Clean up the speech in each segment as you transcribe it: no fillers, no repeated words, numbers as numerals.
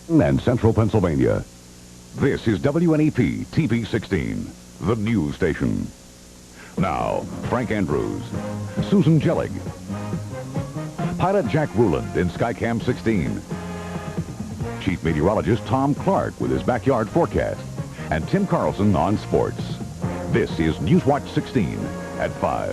and Central Pennsylvania. This is WNEP TV 16, the news station. Now, Frank Andrews, Susan Jellig, pilot Jack Ruland in Skycam 16, Chief Meteorologist Tom Clark with his backyard forecast, and Tim Carlson on sports. This is Newswatch 16 at 5.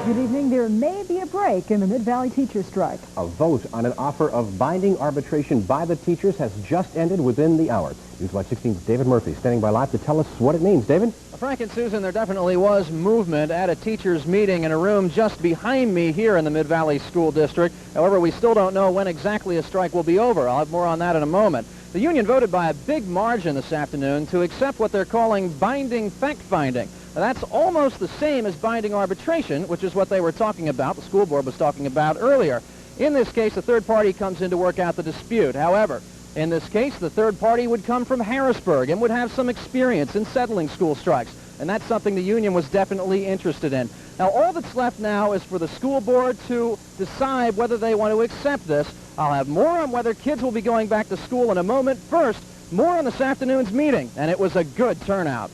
Good evening. There may be a break in the Mid-Valley teacher strike. A vote on an offer of binding arbitration by the teachers has just ended within the hour. Newswatch 16's David Murphy standing by live to tell us what it means. David? Well, Frank and Susan, there definitely was movement at a teachers' meeting in a room just behind me here in the Mid-Valley School District. However, we still don't know when exactly a strike will be over. I'll have more on that in a moment. The union voted by a big margin this afternoon to accept what they're calling binding fact-finding. Now, that's almost the same as binding arbitration, which is what they were talking about, the school board was talking about earlier. In this case, a third party comes in to work out the dispute. However, in this case, the third party would come from Harrisburg and would have some experience in settling school strikes. And that's something the union was definitely interested in. Now, all that's left now is for the school board to decide whether they want to accept this. I'll have more on whether kids will be going back to school in a moment. First, more on this afternoon's meeting, and it was a good turnout.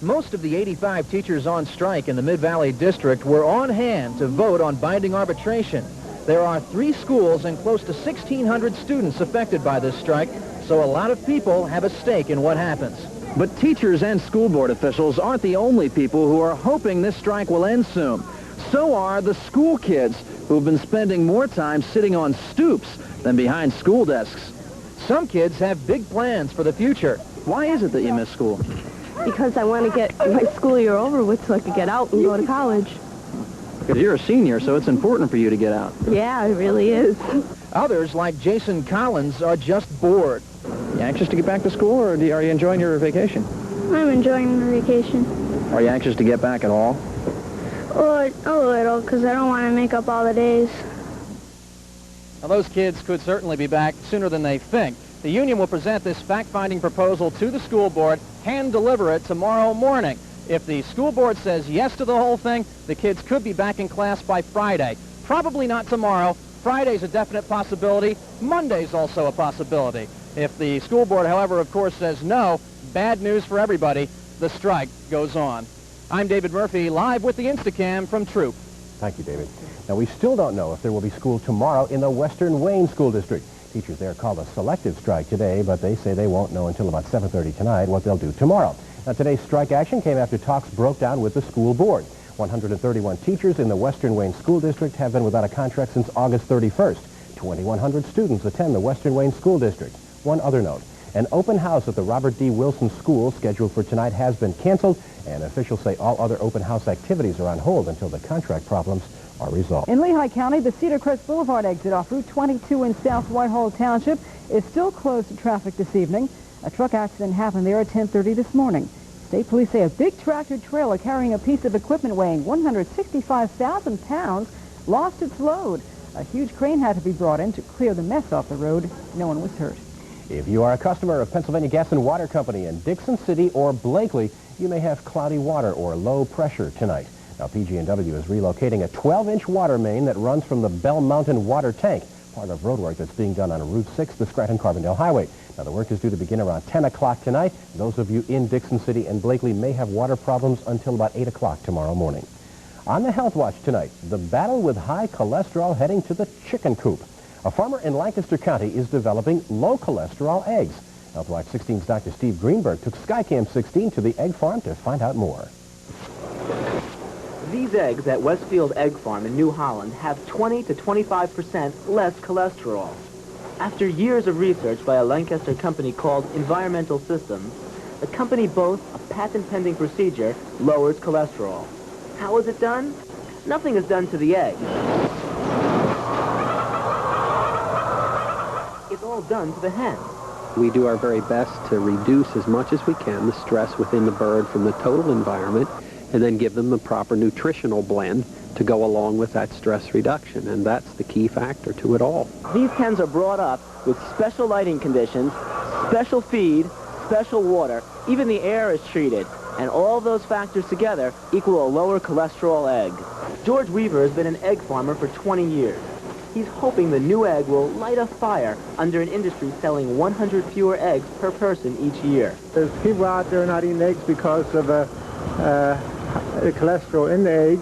Most of the 85 teachers on strike in the Mid-Valley District were on hand to vote on binding arbitration. There are 3 schools and close to 1,600 students affected by this strike, so a lot of people have a stake in what happens. But teachers and school board officials aren't the only people who are hoping this strike will end soon. So are the school kids who've been spending more time sitting on stoops than behind school desks. Some kids have big plans for the future. Why is it that you miss school? Because I want to get my school year over with so I could get out and go to college. Because you're a senior, so it's important for you to get out. Yeah, it really is. Others, like Jason Collins, are just bored. You anxious to get back to school, or are you enjoying your vacation? I'm enjoying the vacation. Are you anxious to get back at all? Or a little, because I don't want to make up all the days. Now, those kids could certainly be back sooner than they think. The union will present this fact-finding proposal to the school board, hand-deliver it tomorrow morning. If the school board says yes to the whole thing, the kids could be back in class by Friday. Probably not tomorrow. Friday's a definite possibility. Monday's also a possibility. If the school board, however, of course, says no, bad news for everybody. The strike goes on. I'm David Murphy, live with the Instacam from Troop. Thank you, David. Now, we still don't know if there will be school tomorrow in the Western Wayne School District. Teachers there called a selective strike today, but they say they won't know until about 7:30 tonight what they'll do tomorrow. Now, today's strike action came after talks broke down with the school board. 131 teachers in the Western Wayne School District have been without a contract since August 31st. 2,100 students attend the Western Wayne School District. One other note, an open house at the Robert D. Wilson School scheduled for tonight has been canceled, and officials say all other open house activities are on hold until the contract problems are resolved. In Lehigh County, the Cedar Crest Boulevard exit off Route 22 in South Whitehall Township is still closed to traffic this evening. A truck accident happened there at 10:30 this morning. State police say a big tractor trailer carrying a piece of equipment weighing 165,000 pounds lost its load. A huge crane had to be brought in to clear the mess off the road. No one was hurt. If you are a customer of Pennsylvania Gas and Water Company in Dixon City or Blakely, you may have cloudy water or low pressure tonight. Now, PG&W is relocating a 12-inch water main that runs from the Bell Mountain water tank, part of road work that's being done on Route 6, the Scranton-Carbondale Highway. Now, the work is due to begin around 10 o'clock tonight. Those of you in Dixon City and Blakely may have water problems until about 8 o'clock tomorrow morning. On the Health Watch tonight, the battle with high cholesterol heading to the chicken coop. A farmer in Lancaster County is developing low-cholesterol eggs. Health Watch 16's Dr. Steve Greenberg took Skycam 16 to the egg farm to find out more. These eggs at Westfield Egg Farm in New Holland have 20 to 25% less cholesterol. After years of research by a Lancaster company called Environmental Systems, the company boasts a patent-pending procedure lowers cholesterol. How is it done? Nothing is done to the egg. It's all done to the hen. We do our very best to reduce as much as we can the stress within the bird from the total environment, and then give them the proper nutritional blend to go along with that stress reduction, and that's the key factor to it all. These hens are brought up with special lighting conditions, special feed, special water, even the air is treated, and all those factors together equal a lower cholesterol egg. George Weaver has been an egg farmer for 20 years. He's hoping the new egg will light a fire under an industry selling 100 fewer eggs per person each year. There's people out there not eating eggs because of the cholesterol in the egg,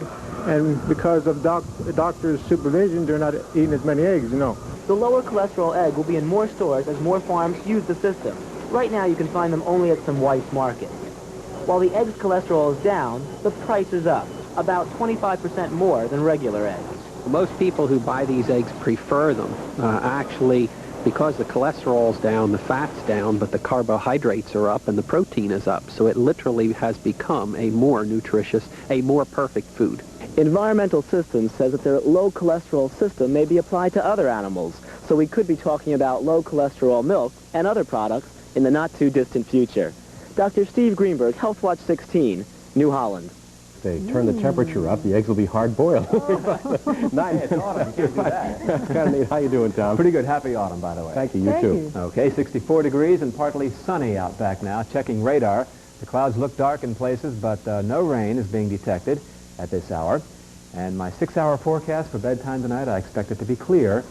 and because of doctor's supervision, they're not eating as many eggs, you know. The lower cholesterol egg will be in more stores as more farms use the system. Right now you can find them only at some Weis markets. While the egg's cholesterol is down, the price is up, about 25% more than regular eggs. Most people who buy these eggs prefer them. Actually, because the cholesterol's down, the fat's down, but the carbohydrates are up and the protein is up. So it literally has become a more nutritious, a more perfect food. Environmental Systems says that their low cholesterol system may be applied to other animals, so we could be talking about low cholesterol milk and other products in the not too distant future. Dr. Steve Greenberg, Health Watch 16, New Holland. If they turn the temperature up, the eggs will be hard-boiled. It's autumn. You can't do that. That's kind of neat. How you doing, Tom? Pretty good. Happy autumn, by the way. Thank you. You too. Okay, 64 degrees and partly sunny out back now. Checking radar. The clouds look dark in places, but no rain is being detected at this hour. And my 6-hour forecast for bedtime tonight, I expect it to be clear,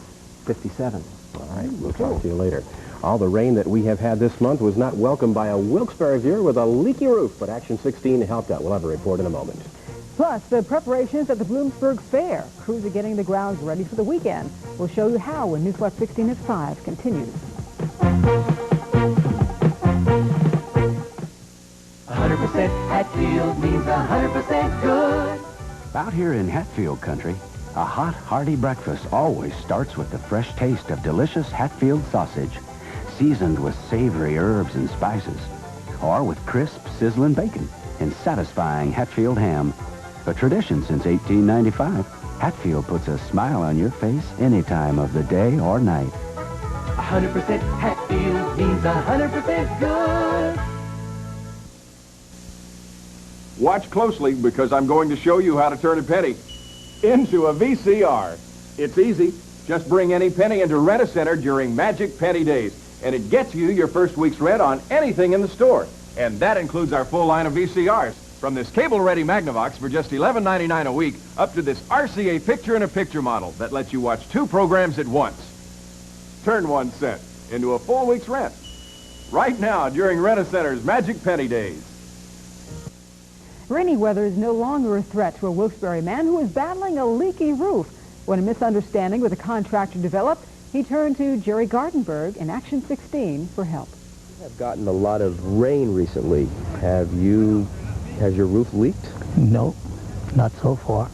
57. All right, we'll talk to you later. All the rain that we have had this month was not welcomed by a Wilkes-Barre viewer with a leaky roof, but Action 16 helped out. We'll have a report in a moment. Plus, the preparations at the Bloomsburg Fair. Crews are getting the grounds ready for the weekend. We'll show you how when Newswatch 16 at 5 continues. 100% Hatfield means 100% good. Out here in Hatfield country, a hot, hearty breakfast always starts with the fresh taste of delicious Hatfield sausage, seasoned with savory herbs and spices, or with crisp, sizzling bacon and satisfying Hatfield ham. A tradition since 1895, Hatfield puts a smile on your face any time of the day or night. 100% Hatfield means 100% good. Watch closely because I'm going to show you how to turn a penny into a VCR. It's easy. Just bring any penny into Rent-A-Center during Magic Penny Days, and it gets you your first week's rent on anything in the store. And that includes our full line of VCRs, from this cable-ready Magnavox for just $11.99 a week, up to this RCA picture-in-a-picture model that lets you watch 2 programs at once. Turn 1 cent into a full week's rent. Right now during Rent-A-Center's Magic Penny Days. Rainy weather is no longer a threat to a Wilkes-Barre man who is battling a leaky roof. When a misunderstanding with a contractor developed, he turned to Jerry Gartenberg in Action 16 for help. I've gotten a lot of rain recently. Has your roof leaked? No, not so far.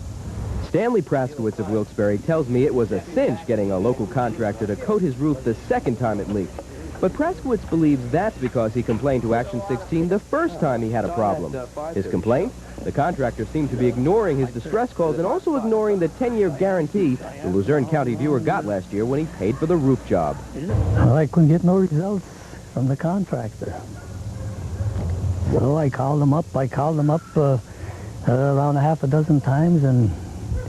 Stanley Praskowitz of Wilkes-Barre tells me it was a cinch getting a local contractor to coat his roof the second time it leaked. But Praskowitz believes that's because he complained to Action 16 the first time he had a problem. His complaint? The contractor seemed to be ignoring his distress calls and also ignoring the 10-year guarantee the Luzerne County viewer got last year when he paid for the roof job. Well, I couldn't get no results from the contractor. So I called him up. Around a half a dozen times, and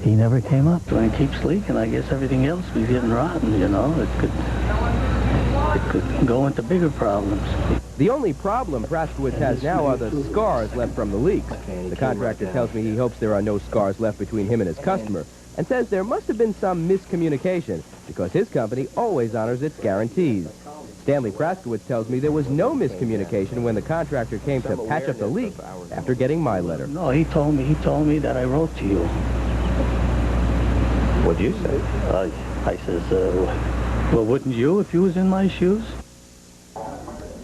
he never came up. When it keeps leaking, I guess everything else was getting rotten, you know. It could go into bigger problems. The only problem Praskowitz has now are the scars left from the leaks. The contractor tells me he hopes there are no scars left between him and his customer, and says there must have been some miscommunication because his company always honors its guarantees. Stanley Praskowitz tells me there was no miscommunication when the contractor came to patch up the leak after getting my letter. No, he told me that I wrote to you. What'd you say? I says, well, wouldn't you if you was in my shoes?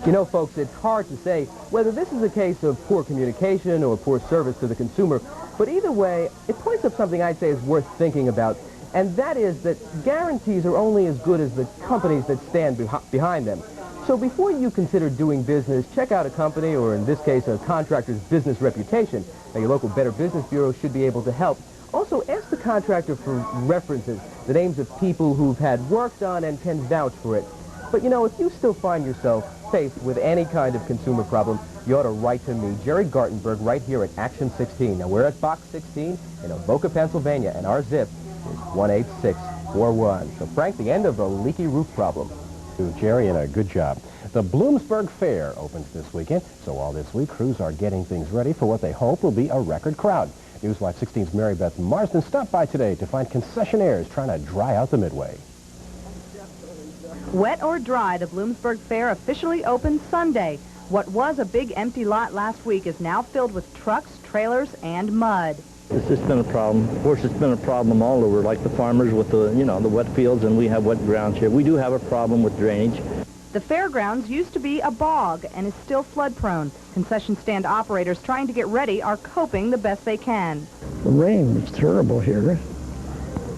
You know, folks, it's hard to say whether this is a case of poor communication or poor service to the consumer, but either way, it points up something I'd say is worth thinking about, and that is that guarantees are only as good as the companies that stand behind them. So before you consider doing business, check out a company, or in this case, a contractor's business reputation. Now, your local Better Business Bureau should be able to help. Also, ask the contractor for references, the names of people who've had work done and can vouch for it. But, you know, if you still find yourself faced with any kind of consumer problem, you ought to write to me, Jerry Gartenberg, right here at Action 16. Now, we're at Box 16 in Avoca, Pennsylvania, and our zip is 18641. So, Frank, the end of the leaky roof problem. To Jerry, and a good job. The Bloomsburg Fair opens this weekend, so all this week, crews are getting things ready for what they hope will be a record crowd. Newswatch 16's Mary Beth Marsden stopped by today to find concessionaires trying to dry out the Midway. Wet or dry, the Bloomsburg Fair officially opened Sunday. What was a big empty lot last week is now filled with trucks, trailers, and mud. It's just been a problem. Of course, it's been a problem all over, like the farmers with the, the wet fields, and we have wet grounds here. We do have a problem with drainage. The fairgrounds used to be a bog and is still flood-prone. Concession stand operators trying to get ready are coping the best they can. The rain was terrible here,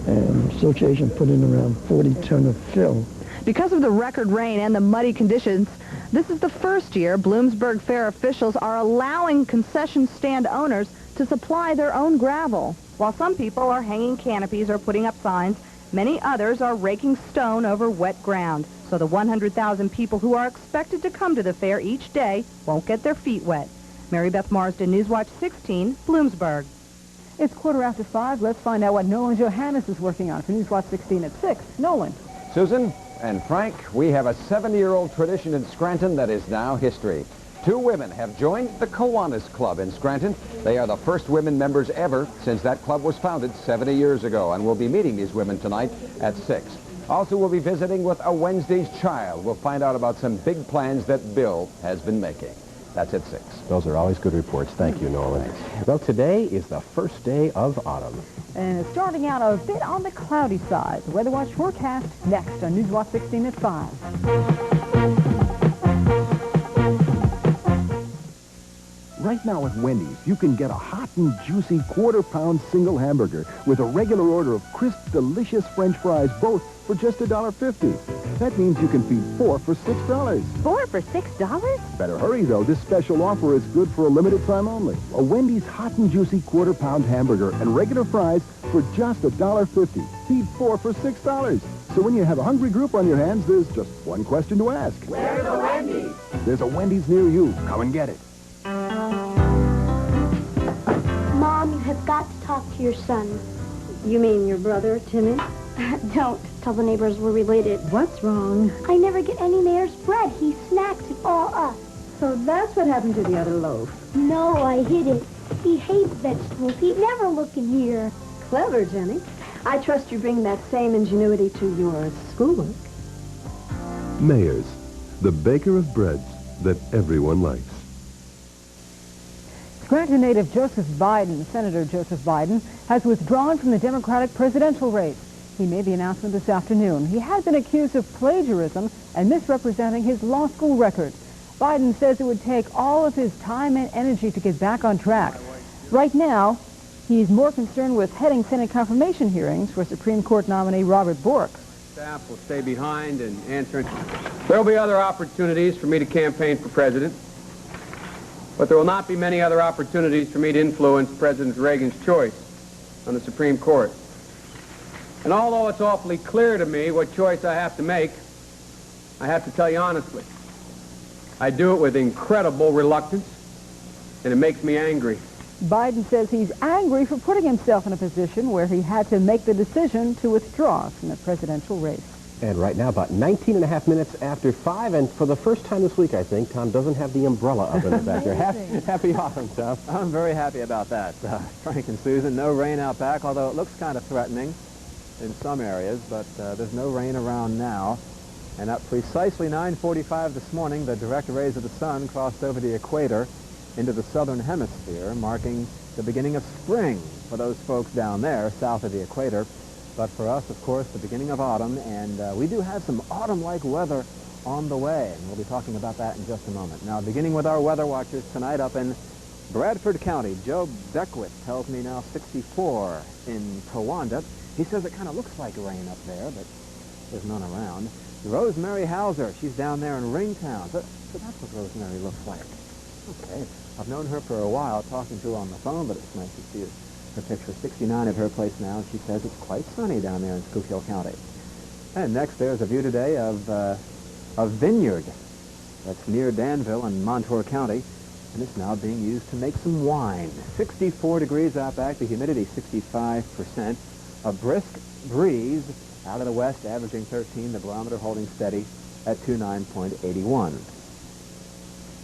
and the association put in around 40 ton of fill. Because of the record rain and the muddy conditions, this is the first year Bloomsburg Fair officials are allowing concession stand owners to supply their own gravel. While some people are hanging canopies or putting up signs, many others are raking stone over wet ground. So the 100,000 people who are expected to come to the fair each day won't get their feet wet. Mary Beth Marsden, Newswatch 16, Bloomsburg. It's 5:15. Let's find out what Nolan Johannes is working on for Newswatch 16 at 6. Nolan. Susan and Frank, we have a 70-year-old tradition in Scranton that is now history. 2 women have joined the Kiwanis Club in Scranton. They are the first women members ever since that club was founded 70 years ago, and we'll be meeting these women tonight at 6. Also, we'll be visiting with a Wednesday's Child. We'll find out about some big plans that Bill has been making. That's at 6. Those are always good reports. Thank you, Nolan. Well, today is the first day of autumn. And it's starting out a bit on the cloudy side. The Weather Watch forecast next on Newswatch 16 at 5. Right now at Wendy's, you can get a hot and juicy quarter-pound single hamburger with a regular order of crisp, delicious French fries, both for just $1.50. That means you can feed 4 for $6. 4 for $6? Better hurry, though. This special offer is good for a limited time only. A Wendy's hot and juicy quarter-pound hamburger and regular fries for just $1.50. Feed 4 for $6. So when you have a hungry group on your hands, there's just one question to ask. Where's a Wendy's? There's a Wendy's near you. Come and get it. Mom, you have got to talk to your son. You mean your brother, Timmy? Don't tell the neighbors we're related. What's wrong? I never get any Mayor's bread. He snacks it all up. So that's what happened to the other loaf. No, I hid it. He hates vegetables. He'd never look in here. Clever, Jenny. I trust you bring that same ingenuity to your schoolwork. Mayors, the baker of breads that everyone likes. Scranton native Joseph Biden, Senator Joseph Biden, has withdrawn from the Democratic presidential race. He made the announcement this afternoon. He had been accused of plagiarism and misrepresenting his law school record. Biden says it would take all of his time and energy to get back on track. Right now, he's more concerned with heading Senate confirmation hearings for Supreme Court nominee Robert Bork. Staff will stay behind and answer. There will be other opportunities for me to campaign for president, but there will not be many other opportunities for me to influence President Reagan's choice on the Supreme Court. And although it's awfully clear to me what choice I have to make, I have to tell you honestly, I do it with incredible reluctance, and it makes me angry. Biden says he's angry for putting himself in a position where he had to make the decision to withdraw from the presidential race. And right now, about 19 and a half minutes after 5, and for the first time this week, I think, Tom doesn't have the umbrella up in the back there. Happy autumn, Tom. I'm very happy about that, Frank and Susan. No rain out back, although it looks kind of threatening in some areas, but there's no rain around now. And at precisely 9:45 this morning, the direct rays of the sun crossed over the equator into the southern hemisphere, marking the beginning of spring for those folks down there south of the equator. But for us, of course, the beginning of autumn, and we do have some autumn-like weather on the way, and we'll be talking about that in just a moment. Now, beginning with our weather watchers tonight up in Bradford County, Joe Beckwith tells me now 64 in Towanda. He says it kind of looks like rain up there, but there's none around. Rosemary Hauser, she's down there in Ringtown. So that's what Rosemary looks like. Okay. I've known her for a while, talking to her on the phone, but it's nice to see her picture. 69 at her place now, and she says it's quite sunny down there in Schuylkill County. And next, there's a view today of a vineyard that's near Danville in Montour County, and it's now being used to make some wine. 64 degrees out back, the humidity 65%, a brisk breeze out of the west averaging 13, the barometer holding steady at 29.81.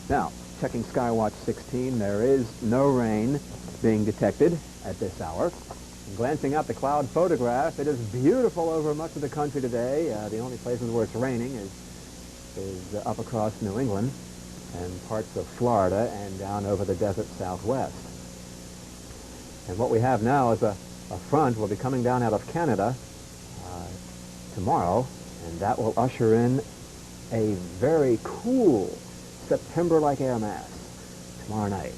Now, checking Skywatch 16, there is no rain being detected at this hour. And glancing at the cloud photograph, it is beautiful over much of the country today. The only place where it's raining is up across New England and parts of Florida and down over the desert southwest. And what we have now is a front will be coming down out of Canada tomorrow, and that will usher in a very cool September-like air mass tomorrow night.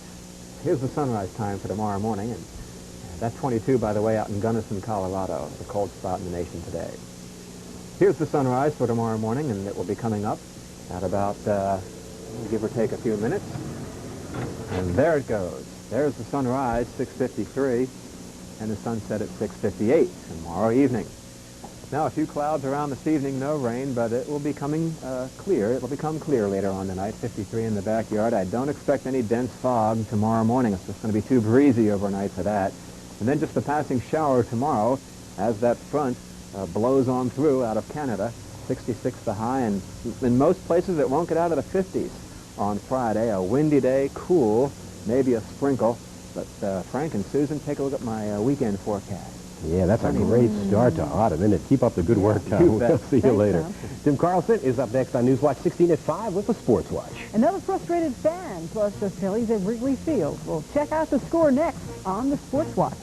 Here's the sunrise time for tomorrow morning, and that's 22, by the way, out in Gunnison, Colorado, the cold spot in the nation today. Here's the sunrise for tomorrow morning, and it will be coming up at about, give or take a few minutes. And there it goes. There's the sunrise, 6:53, and the sunset at 6:58 tomorrow evening. Now, a few clouds around this evening, no rain, but it will be coming clear. It will become clear later on tonight, 53 in the backyard. I don't expect any dense fog tomorrow morning. It's just going to be too breezy overnight for that. And then just a passing shower tomorrow as that front blows on through out of Canada, 66 the high, and in most places it won't get out of the 50s on Friday. A windy day, cool, maybe a sprinkle. But Frank and Susan, take a look at my weekend forecast. Yeah, that's a great start to autumn, isn't it? Keep up the good work, Tom. We'll see you later. Tim Carlson is up next on Newswatch 16 at 5 with the Sports Watch. Another frustrated fan plus the Phillies at Wrigley Field. We'll check out the score next on the Sports Watch.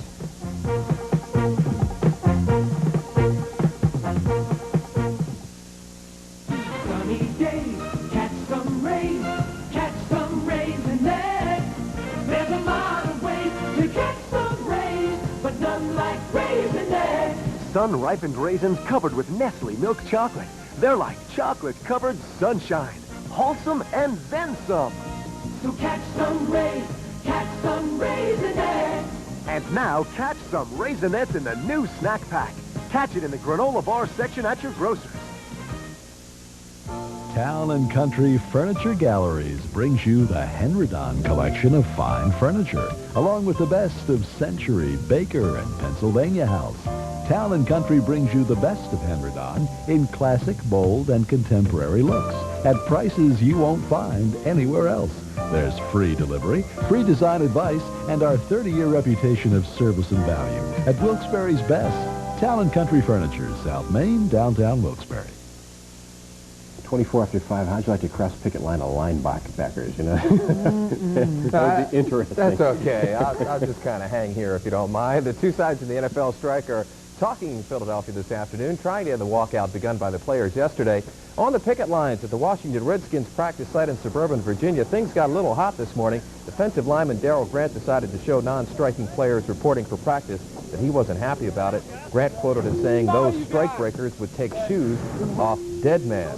Sunny days, catch some rays in there. There's a lot of ways to catch some rays, but none like rays in there. Sun-ripened raisins covered with Nestle milk chocolate. They're like chocolate-covered sunshine. Wholesome and then some. So catch some rays in there. And now, catch some Raisinets in the new snack pack. Catch it in the granola bar section at your grocer's. Town & Country Furniture Galleries brings you the Henredon collection of fine furniture, along with the best of Century, Baker, and Pennsylvania House. Town & Country brings you the best of Henredon in classic, bold, and contemporary looks at prices you won't find anywhere else. There's free delivery, free design advice, and our 30-year reputation of service and value at Wilkes-Barre's best. Town & Country Furniture, South Main, downtown Wilkes-Barre. 24 after 5, how'd you like to cross picket line of linebackers, you know? That would be interesting. That's okay. I'll just kind of hang here if you don't mind. The two sides of the NFL strike are talking in Philadelphia this afternoon, trying to end the walkout begun by the players yesterday. On the picket lines at the Washington Redskins practice site in suburban Virginia, things got a little hot this morning. Defensive lineman Darrell Grant decided to show non-striking players reporting for practice that he wasn't happy about it. Grant quoted as saying those strikebreakers would take shoes off dead men.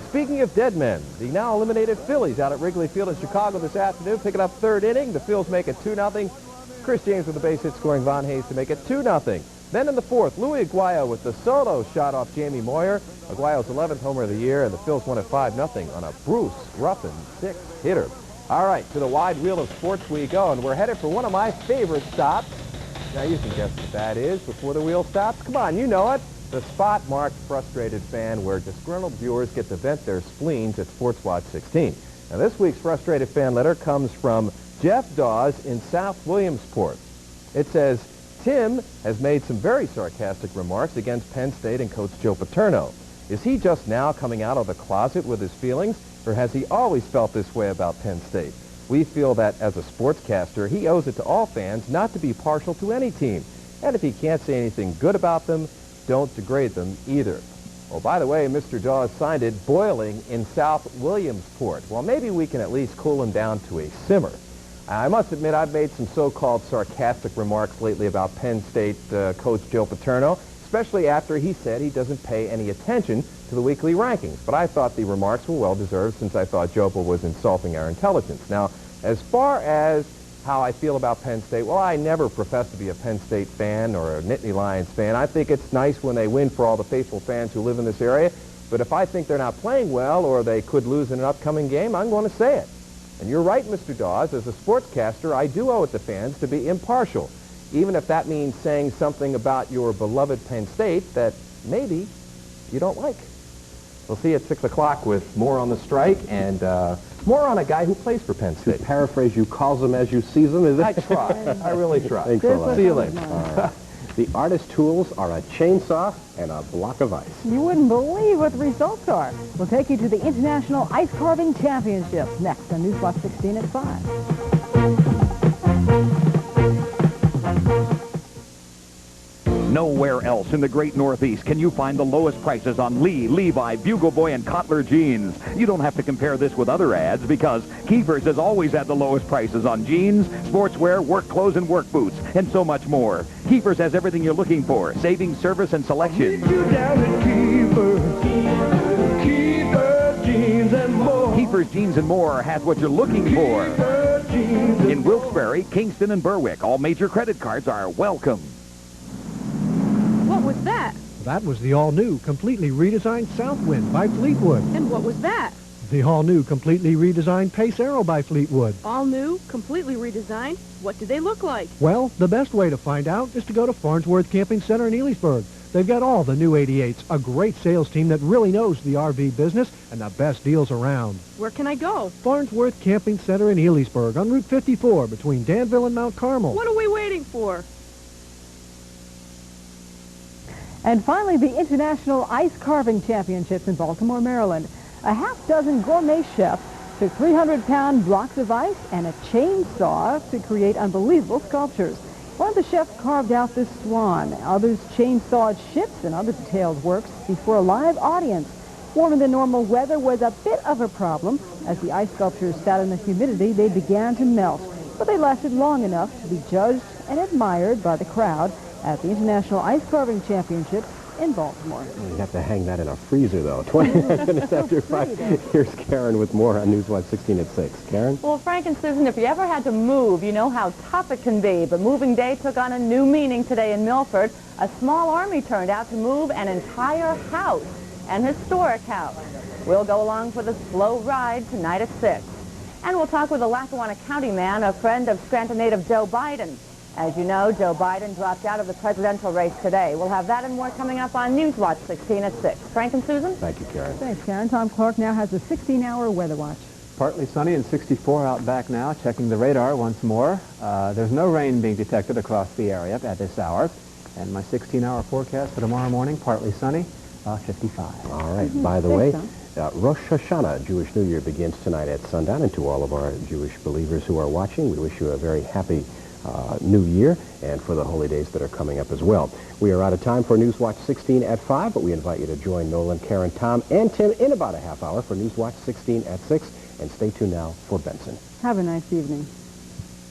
Speaking of dead men, the now eliminated Phillies out at Wrigley Field in Chicago this afternoon, picking up third inning. The Phils make it 2-0. Chris James with the base hit, scoring Von Hayes to make it 2-0. Then in the fourth, Louis Aguayo with the solo shot off Jamie Moyer. Aguayo's 11th homer of the year, and the Phils won at 5-0 on a Bruce Ruffin six-hitter. All right, to the wide wheel of sports we go, and we're headed for one of my favorite stops. Now you can guess what that is before the wheel stops. Come on, you know it. The spot marked frustrated fan, where disgruntled viewers get to vent their spleens at Sports Watch 16. Now this week's frustrated fan letter comes from Jeff Dawes in South Williamsport. It says, Tim has made some very sarcastic remarks against Penn State and Coach Joe Paterno. Is he just now coming out of the closet with his feelings, or has he always felt this way about Penn State? We feel that as a sportscaster, he owes it to all fans not to be partial to any team. And if he can't say anything good about them, don't degrade them either. Oh, by the way, Mr. Dawes signed it boiling in South Williamsport. Well, maybe we can at least cool him down to a simmer. I must admit I've made some so-called sarcastic remarks lately about Penn State coach Joe Paterno, especially after he said he doesn't pay any attention to the weekly rankings. But I thought the remarks were well-deserved since I thought Jopa was insulting our intelligence. Now, as far as how I feel about Penn State, well, I never profess to be a Penn State fan or a Nittany Lions fan. I think it's nice when they win for all the faithful fans who live in this area. But if I think they're not playing well or they could lose in an upcoming game, I'm going to say it. And you're right, Mr. Dawes. As a sportscaster, I do owe it to fans to be impartial, even if that means saying something about your beloved Penn State that maybe you don't like. We'll see you at 6 o'clock with more on the strike and more on a guy who plays for Penn State. To paraphrase you, calls them as you sees them. Is it? I try. I really try. Thanks a lot. See you later. All right. The artist's tools are a chainsaw and a block of ice. You wouldn't believe what the results are. We'll take you to the International Ice Carving Championships next on Newswatch 16 at 5. Nowhere else in the great Northeast can you find the lowest prices on Lee, Levi, Bugle Boy, and Kotler jeans. You don't have to compare this with other ads because Keefer's has always had the lowest prices on jeans, sportswear, work clothes, and work boots, and so much more. Keefer's has everything you're looking for, saving, service, and selection. Keefer's Jeans and More has what you're looking for. In Wilkes-Barre, Kingston, and Berwick, all major credit cards are welcome. What was that? That was the all-new, completely redesigned Southwind by Fleetwood. And what was that? The all-new, completely redesigned Pace Arrow by Fleetwood. All new, completely redesigned? What do they look like? Well, the best way to find out is to go to Farnsworth Camping Center in Elysburg. They've got all the new 88s, a great sales team that really knows the RV business, and the best deals around. Where can I go? Farnsworth Camping Center in Elysburg on Route 54 between Danville and Mount Carmel. What are we waiting for? And finally, the International Ice Carving Championships in Baltimore, Maryland. A half-dozen gourmet chefs took 300-pound blocks of ice and a chainsaw to create unbelievable sculptures. One of the chefs carved out this swan. Others chainsawed ships and other detailed works before a live audience. Warmer than normal weather was a bit of a problem. As the ice sculptures sat in the humidity, they began to melt. But they lasted long enough to be judged and admired by the crowd at the International Ice Carving Championships in Baltimore. You have to hang that in a freezer, though. 29 minutes after 5. Here's Karen with more on Newswatch 16 at 6. Karen? Well, Frank and Susan, if you ever had to move, you know how tough it can be. But moving day took on a new meaning today in Milford. A small army turned out to move an entire house, an historic house. We'll go along for the slow ride tonight at 6. And we'll talk with a Lackawanna County man, a friend of Scranton native Joe Biden. As you know, Joe Biden dropped out of the presidential race today. We'll have that and more coming up on Newswatch 16 at 6. Frank and Susan? Thank you, Karen. Thanks, Karen. Tom Clark now has a 16-hour weather watch. Partly sunny and 64 out back now. Checking the radar once more. There's no rain being detected across the area at this hour. And my 16-hour forecast for tomorrow morning, partly sunny, 55. All right. By the way, Rosh Hashanah, Jewish New Year, begins tonight at sundown. And to all of our Jewish believers who are watching, we wish you a very happy New Year, and for the holy days that are coming up as well. We are out of time for Newswatch 16 at 5, but we invite you to join Nolan, Karen, Tom, and Tim in about a half hour for Newswatch 16 at 6, and stay tuned now for Benson. Have a nice evening.